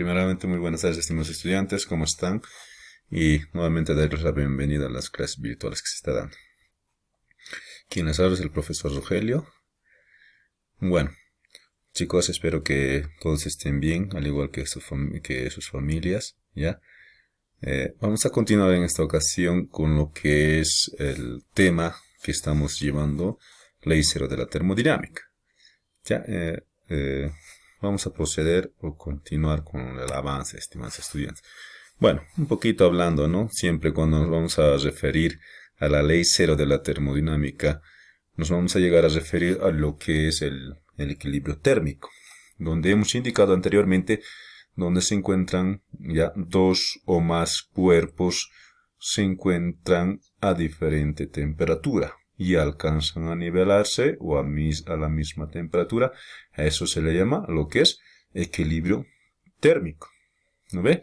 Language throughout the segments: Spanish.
Primeramente, muy buenas tardes, estimados estudiantes, ¿cómo están? Y nuevamente darles la bienvenida a las clases virtuales que se está dando. Quien les habla es el profesor Rogelio. Bueno, chicos, espero que todos estén bien, al igual que, sus familias, ¿ya? Vamos a continuar en esta ocasión con lo que es el tema que estamos llevando, Ley Cero de la termodinámica. Ya, vamos a proceder o continuar con el avance, estimados estudiantes. Bueno, un poquito hablando, ¿no? Siempre cuando nos vamos a referir a la ley cero de la termodinámica, nos vamos a llegar a referir a lo que es el equilibrio térmico, donde hemos indicado anteriormente donde se encuentran ya dos o más cuerpos se encuentran a diferente temperatura y alcanzan a nivelarse o a la misma temperatura. A eso se le llama lo que es equilibrio térmico. ¿No ve?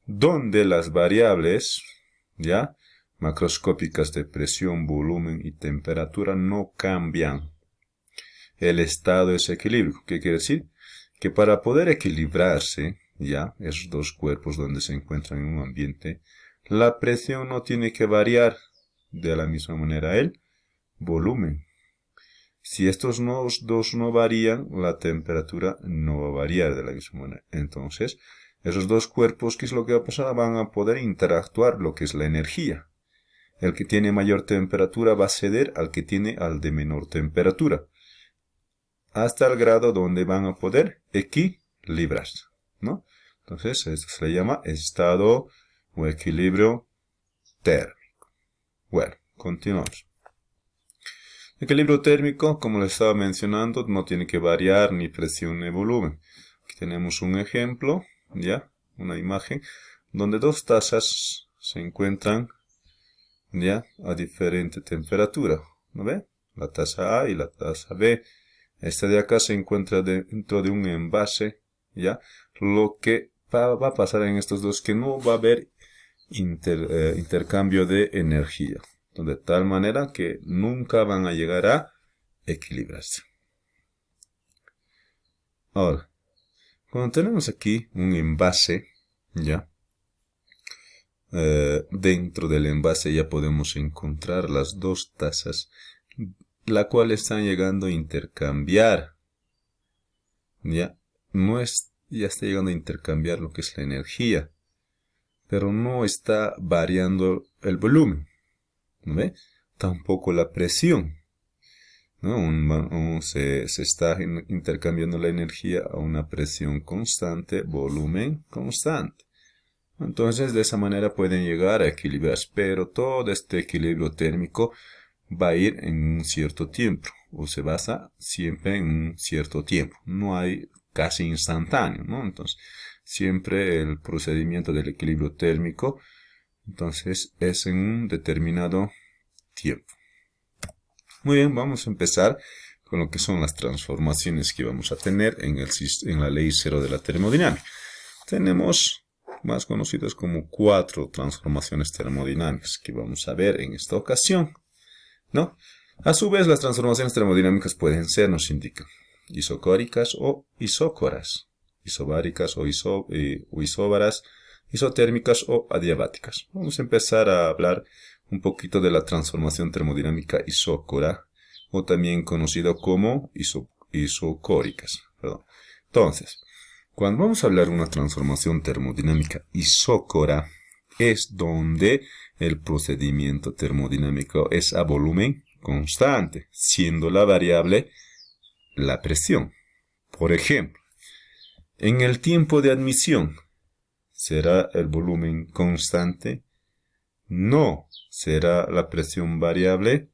Donde las variables, ya, macroscópicas de presión, volumen y temperatura no cambian. El estado es equilibrio. ¿Qué quiere decir? Que para poder equilibrarse, ya, esos dos cuerpos donde se encuentran en un ambiente, la presión no tiene que variar de la misma manera el volumen. Si estos dos no varían, la temperatura no va a variar de la misma manera. Entonces, esos dos cuerpos, ¿qué es lo que va a pasar? Van a poder interactuar lo que es la energía. El que tiene mayor temperatura va a ceder al que tiene al de menor temperatura, hasta el grado donde van a poder equilibrarse, ¿no? Entonces, esto se le llama estado o equilibrio térmico. Bueno, continuamos. Equilibrio térmico, como les estaba mencionando, no tiene que variar ni presión ni volumen. Aquí tenemos un ejemplo, ya, una imagen, donde dos tazas se encuentran, ya, a diferente temperatura, ¿no ve? La taza A y la taza B. Esta de acá se encuentra dentro de un envase, ya. Lo que va a pasar en estos dos que no va a haber intercambio de energía, de tal manera que nunca van a llegar a equilibrarse. Ahora, cuando tenemos aquí un envase, ya, dentro del envase ya podemos encontrar las dos tazas, la cual están llegando a intercambiar, ya, ya está llegando a intercambiar lo que es la energía, pero no está variando el volumen, ¿no ve? Tampoco la presión, ¿no? Se está intercambiando la energía a una presión constante, volumen constante. Entonces, de esa manera pueden llegar a equilibrarse, pero todo este equilibrio térmico va a ir en un cierto tiempo, o se basa siempre en un cierto tiempo. No hay casi instantáneo, ¿no? Entonces, siempre el procedimiento del equilibrio térmico, entonces, es en un determinado tiempo. Muy bien, vamos a empezar con lo que son las transformaciones que vamos a tener en la ley cero de la termodinámica. Tenemos más conocidas como 4 transformaciones termodinámicas que vamos a ver en esta ocasión, ¿no? A su vez, las transformaciones termodinámicas pueden ser, nos indican, isocóricas o isócoras, isobáricas o isóbaras, isotérmicas o adiabáticas. Vamos a empezar a hablar un poquito de la transformación termodinámica isócora, o también conocido como isocóricas. Perdón. Entonces, cuando vamos a hablar de una transformación termodinámica isócora, es donde el procedimiento termodinámico es a volumen constante, siendo la variable la presión. Por ejemplo, en el tiempo de admisión, ¿será el volumen constante? No. ¿Será la presión variable?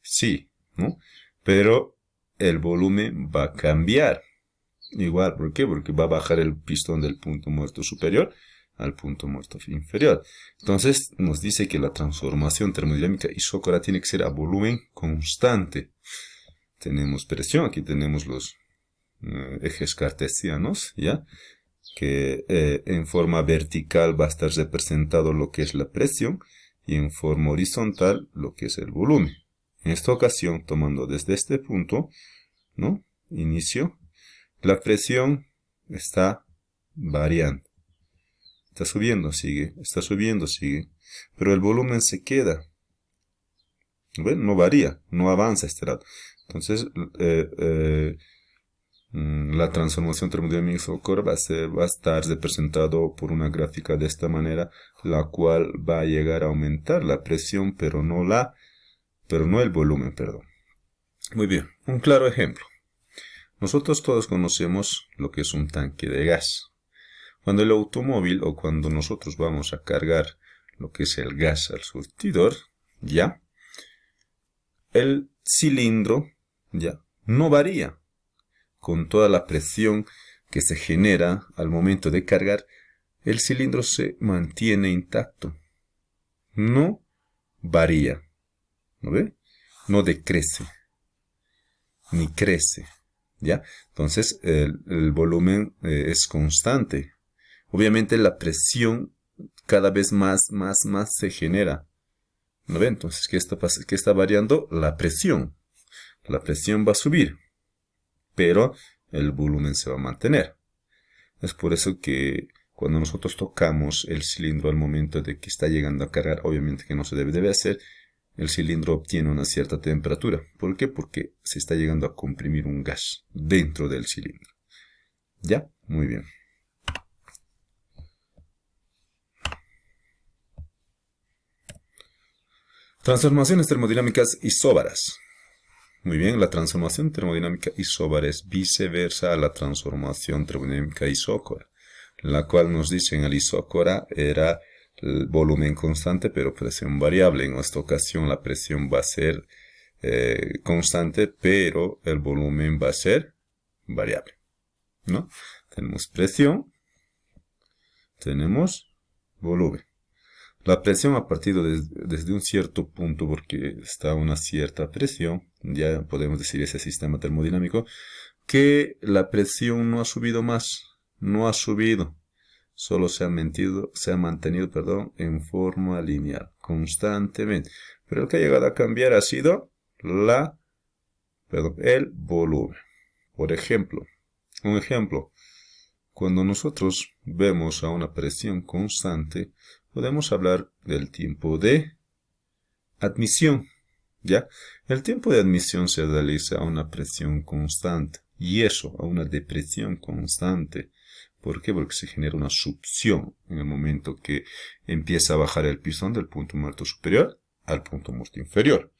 Sí, ¿no? Pero el volumen va a cambiar. Igual, ¿por qué? Porque va a bajar el pistón del punto muerto superior al punto muerto inferior. Entonces, nos dice que la transformación termodinámica isócora tiene que ser a volumen constante. Tenemos presión, aquí tenemos los ejes cartesianos, ¿ya? Que en forma vertical va a estar representado lo que es la presión y en forma horizontal lo que es el volumen. En esta ocasión, tomando desde este punto, ¿no? Inicio, la presión está variando. Está subiendo, sigue, está subiendo, sigue. Pero el volumen se queda. ¿Ven? No varía, no avanza este lado. Entonces, la transformación termodinámica isócora va a estar representado por una gráfica de esta manera, la cual va a llegar a aumentar la presión, pero no el volumen, perdón. Muy bien, un claro ejemplo. Nosotros todos conocemos lo que es un tanque de gas. Cuando el automóvil o cuando nosotros vamos a cargar lo que es el gas al surtidor, ya, el cilindro ya no varía. Con toda la presión que se genera al momento de cargar, el cilindro se mantiene intacto. No varía. ¿No ve? No decrece. Ni crece. ¿Ya? Entonces, el volumen es constante. Obviamente, la presión cada vez más se genera. ¿No ve? Entonces, ¿qué está variando? La presión. La presión va a subir, pero el volumen se va a mantener. Es por eso que cuando nosotros tocamos el cilindro al momento de que está llegando a cargar, obviamente que no se debe hacer, el cilindro obtiene una cierta temperatura. ¿Por qué? Porque se está llegando a comprimir un gas dentro del cilindro. ¿Ya? Muy bien. Transformaciones termodinámicas isóbaras. Muy bien, la transformación termodinámica isóbara es viceversa a la transformación termodinámica isócora, la cual nos dice en el isócora era el volumen constante pero presión variable. En esta ocasión la presión va a ser constante pero el volumen va a ser variable, ¿no? Tenemos presión, tenemos volumen. La presión ha partido desde un cierto punto porque está a una cierta presión, ya podemos decir ese sistema termodinámico, que la presión no ha subido más, no ha subido, solo se ha mantenido, en forma lineal, constantemente. Pero el que ha llegado a cambiar ha sido el volumen. Por ejemplo, un ejemplo, cuando nosotros vemos a una presión constante, podemos hablar del tiempo de admisión, ¿ya? El tiempo de admisión se realiza a una presión constante, y eso a una depresión constante. ¿Por qué? Porque se genera una succión en el momento que empieza a bajar el pistón del punto muerto superior al punto muerto inferior,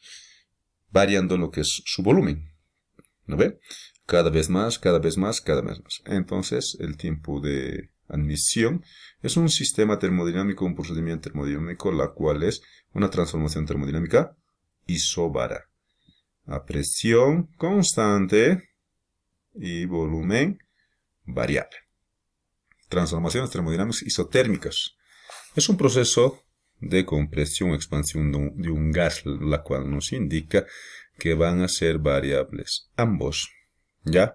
variando lo que es su volumen, ¿no ve? Cada vez más. Entonces, el tiempo de admisión es un sistema termodinámico, un procedimiento termodinámico, la cual es una transformación termodinámica isóbara, a presión constante y volumen variable. Transformaciones termodinámicas isotérmicas. Es un proceso de compresión o expansión de un gas, la cual nos indica que van a ser variables ambos, ¿ya?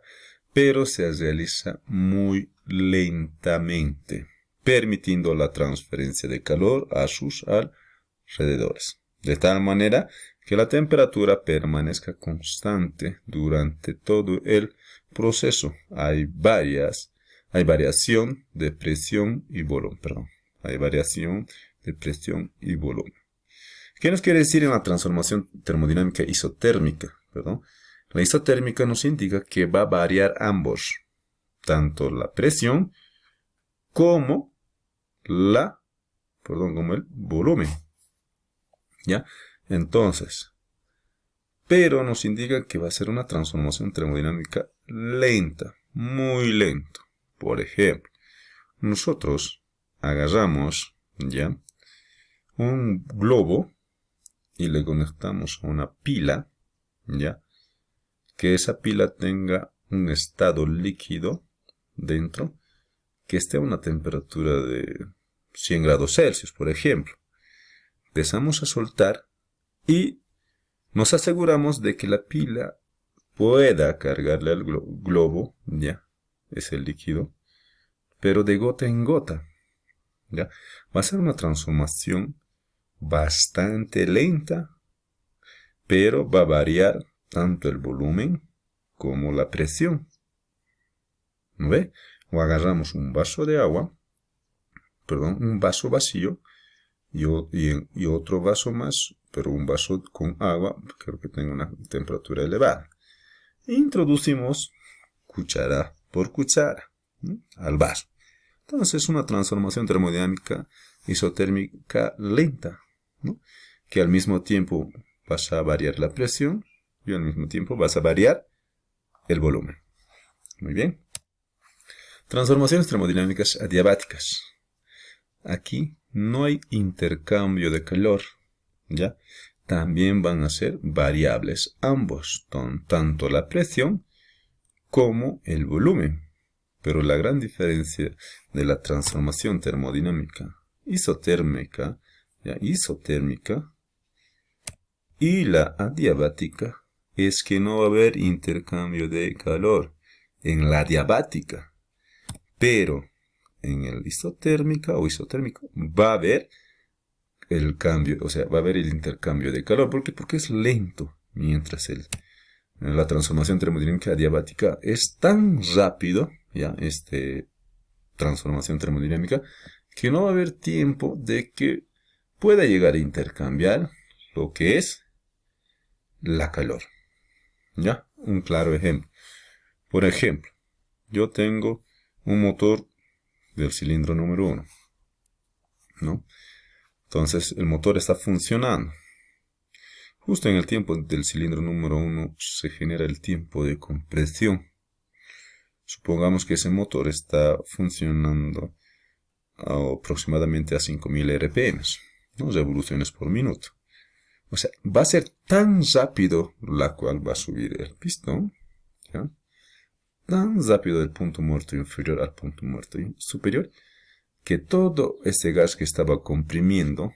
Pero se realiza muy lentamente, permitiendo la transferencia de calor a sus alrededores, de tal manera que la temperatura permanezca constante durante todo el proceso. Hay variación de presión y volumen, Hay variación de presión y volumen. ¿Qué nos quiere decir en la transformación termodinámica isotérmica? La isotérmica nos indica que va a variar ambos, tanto la presión como como el volumen. ¿Ya? Entonces, pero nos indica que va a ser una transformación termodinámica lenta, muy lento. Por ejemplo, nosotros agarramos, ¿ya?, un globo y le conectamos a una pila, ¿ya?, que esa pila tenga un estado líquido dentro, que esté a una temperatura de 100 grados Celsius, por ejemplo. Empezamos a soltar y nos aseguramos de que la pila pueda cargarle al globo, ¿ya?, ese líquido, pero de gota en gota, ¿ya? Va a ser una transformación bastante lenta, pero va a variar tanto el volumen como la presión. ¿No ve? o agarramos un vaso de agua, perdón, un vaso vacío y otro vaso más, pero un vaso con agua, creo que tenga una temperatura elevada. Introducimos cuchara por cuchara, ¿no?, al vaso. Entonces es una transformación termodinámica isotérmica lenta, ¿no?, que al mismo tiempo vas a variar la presión y al mismo tiempo vas a variar el volumen. Muy bien. Transformaciones termodinámicas adiabáticas. Aquí no hay intercambio de calor, ¿ya? También van a ser variables ambos, tanto la presión como el volumen. Pero la gran diferencia de la transformación termodinámica isotérmica, ¿ya?, isotérmica, y la adiabática es que no va a haber intercambio de calor en la adiabática, pero en el isotérmica o isotérmico va a haber el cambio, o sea, va a haber el intercambio de calor. ¿Por qué? Porque es lento, mientras la transformación termodinámica adiabática es tan rápido, ya, transformación termodinámica, que no va a haber tiempo de que pueda llegar a intercambiar lo que es la calor. ¿Ya? Un claro ejemplo. Por ejemplo, yo tengo un motor del cilindro número 1, ¿no? Entonces el motor está funcionando. Justo en el tiempo del cilindro número 1 se genera el tiempo de compresión. Supongamos que ese motor está funcionando aproximadamente a 5000 RPM, ¿no?, revoluciones por minuto. O sea, va a ser tan rápido la cual va a subir el pistón, ¿ya?, tan rápido del punto muerto inferior al punto muerto superior, que todo ese gas que estaba comprimiendo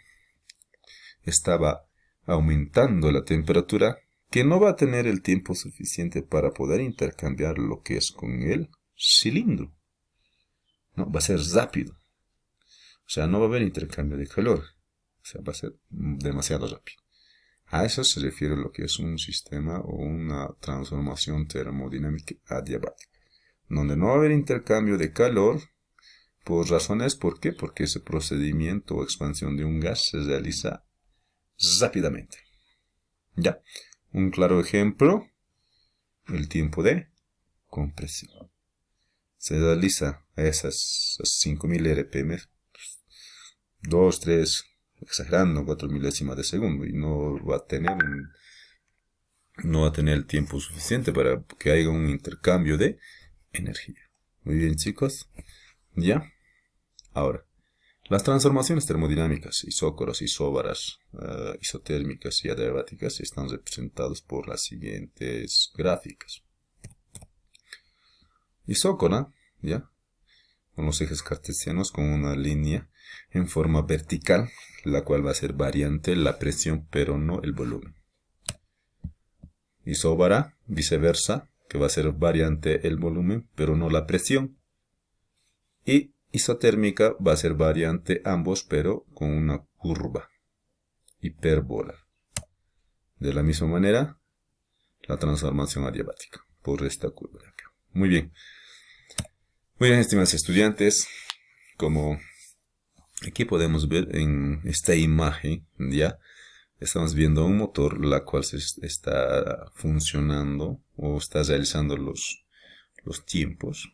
estaba aumentando la temperatura, que no va a tener el tiempo suficiente para poder intercambiar lo que es con el cilindro. No, va a ser rápido. O sea, no va a haber intercambio de calor. O sea, va a ser demasiado rápido. A eso se refiere lo que es un sistema o una transformación termodinámica adiabática, donde no va a haber intercambio de calor por razones, ¿por qué? Porque ese procedimiento o expansión de un gas se realiza rápidamente. Ya, un claro ejemplo, el tiempo de compresión. Se realiza a esas 5000 RPM, 2, 3, exagerando, 4 milésimas de segundo, y no va a tener el tiempo suficiente para que haya un intercambio de energía. Muy bien, chicos. Ya. Ahora, las transformaciones termodinámicas, isócoras, isóbaras, isotérmicas y adiabáticas están representadas por las siguientes gráficas. Isócora, ya, con los ejes cartesianos con una línea en forma vertical, la cual va a ser variante la presión, pero no el volumen. Isóbara, viceversa, que va a ser variante el volumen, pero no la presión. Y isotérmica va a ser variante ambos, pero con una curva, hipérbola. De la misma manera, la transformación adiabática, por esta curva de acá. Muy bien. Muy bien, estimados estudiantes, como aquí podemos ver en esta imagen, ya estamos viendo un motor la cual se está funcionando o está realizando los tiempos.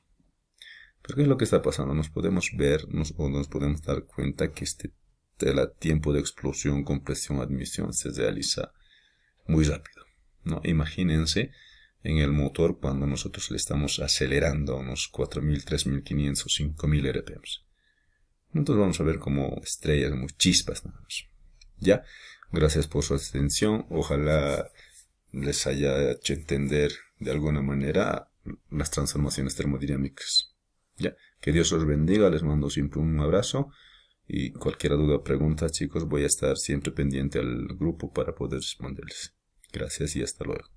Pero ¿qué es lo que está pasando? Nos podemos ver o nos podemos dar cuenta que el tiempo de explosión, compresión, admisión se realiza muy rápido, ¿no? Imagínense en el motor cuando nosotros le estamos acelerando a unos 4000, 3500, 5000 RPM. Entonces vamos a ver como estrellas, como chispas nada más. ¿Ya? Gracias por su atención. Ojalá les haya hecho entender de alguna manera las transformaciones termodinámicas. ¿Ya? Que Dios los bendiga. Les mando siempre un abrazo. Y cualquier duda o pregunta, chicos, voy a estar siempre pendiente al grupo para poder responderles. Gracias y hasta luego.